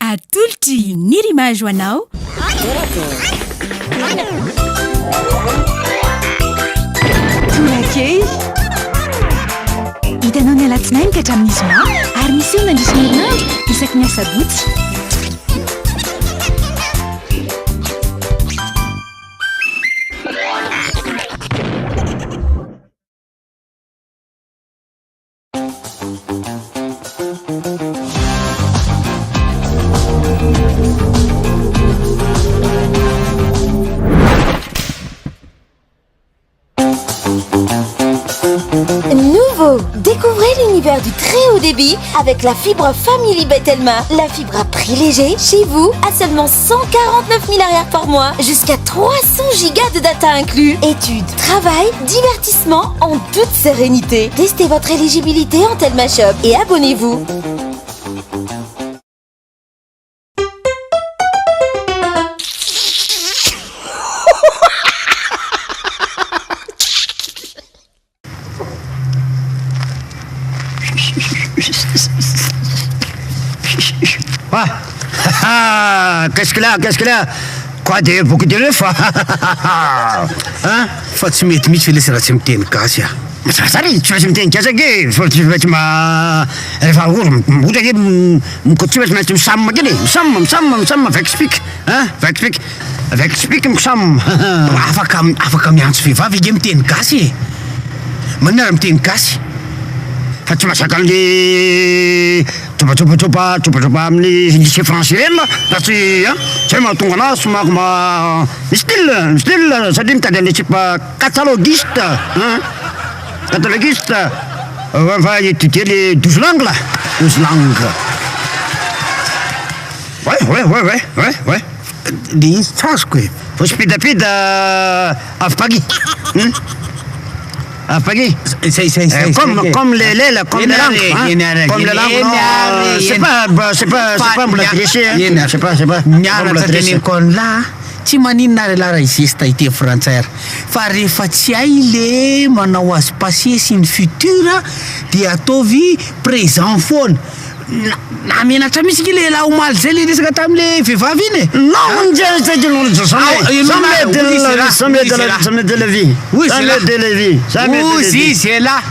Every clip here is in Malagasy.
Atolotry ny rimage hoanao. Torakey hitanao ny alatsinainy ka hatramin'ny zoma ary misy eo nandrisy herinandro isaky ny asabotsy. Découvrez l'univers du très haut débit avec la fibre Family Bettelma. La fibre à prix léger chez vous à seulement 149 000 arrières par mois, jusqu'à 300 gigas de data inclus. Études, travail, divertissement en toute sérénité. Testez votre éligibilité en Telma Shop et abonnez-vous. Qu'est-ce que là Quoi de beaucoup de l'œuf Fa tsy mety mihitsy fa lesy raha tsy miteny gasy a. Masarasary tsy maintsy miteny gasy ake fa tsy maintsy rehefa olo ohatra ke mikotsy tsy maintsy misamma kely misamma avec explique avec explique misamma afaka miantso vehivavy ige miteny gasy e. Manara miteny gasy fa tsy masaka an'le tropa amin'ny lycée français reny raha tsy zay mahatonga anazy somary misy style satria mitady an'le tsipa catalogiste va étudier les 12 langues là. 12 langues. Ouais. Des tsasoko e. Faut spida avy pagy. Avy pagy. Comme les là, comme les langues. Comme les langues. C'est pas mbola dressé. C'est pas. Mianatra teneniko la tsy maninona ary la raha izesta ite frantsay ary fa rehefa tsy hay le manao azy passé sy ny futur dia ataovy présent foana. Namenatra mihitsy ke le la omaly zay le resaka tam'le vehivavy iny e. Non, jamais de la vie. Ozy izy là.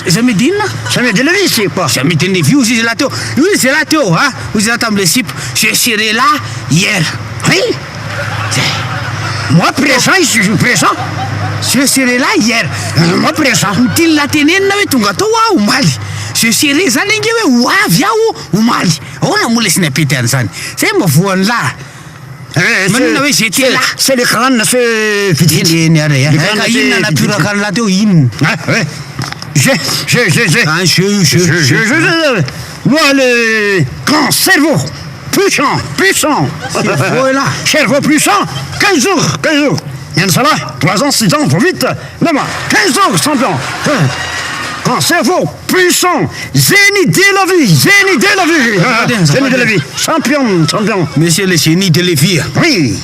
Jamais d'inna? Jamais de la vie, c'est quoi? Jamais de la vie, ozy izy là teo. Ozy là teo, hein? Ozy là tam'le sipe. Je serai là hier. Oui? Moi présent, je suis présent. Je serai là hier. Moi présent. Mitily la tenenina hoe tonga tao aho omaly. Je serai zany inge hoe ho avy aho omaly. Ahoana moa lesy napety an'izany? Zay mba voan'ny la. Manina hoe j'étais là. C'est l'écran, c'est vite. Eny ary a. Ka inona napiraka an'la teo inona? Ouais. Je. Moi, le grand cerveau. Puissant. Cerveau est là. Cerveau puissant. 15 jours. Il y en a ça là. 3 ans, 6 ans, faut vite. Non, 15 jours, champion. Grand cerveau, puissant. Zénith de la vie. Zénith de la vie. Champion. Monsieur le génie de la vie. Oui.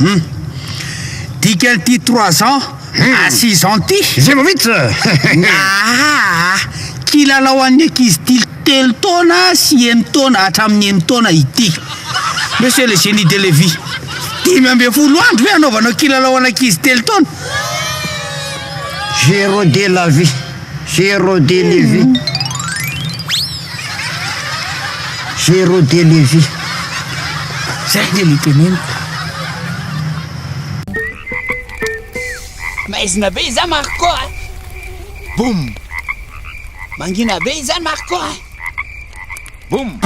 Quel titre 3 ans à 6 ans ty. Zay vite. Kilalao an'ny ankizy ty telo taona sy enina taona hatramin'ny enina taona ity. Monsieur le génie de la vie. 5 andro hoe anaovanao kilalao an'ankizy telo taona. Géro de la vie. Géro de la vie. Zay dia le teneniko. Maizina be izany Marco Boum. Mangina be izany Marco Boum.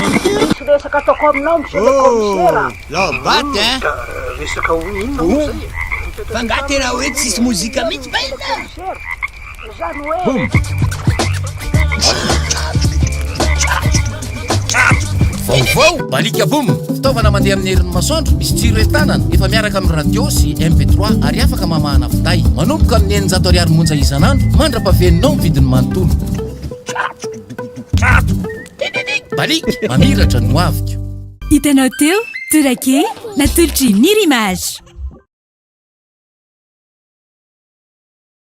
Resaka ataoko aminao monsieur le commissaire. Lobaty Resaka inona zay? Fa nga tena hoe tsisy mozika mihitsy ba ina? Zany hoe Vaovao balika boum. Fitaovana mandeha amin'ny herin'ny masoandro misy jiro entanana efa miaraka amin'ny radio sy MP3 ary afaka mamahana finday manomboka amin'ny 900 ariary monja isan'andro mandra-pahaveninao ny vidiny manontolo. Balika mamiratra no aviko. Hitanao teo Torakey natolotry ny rimage.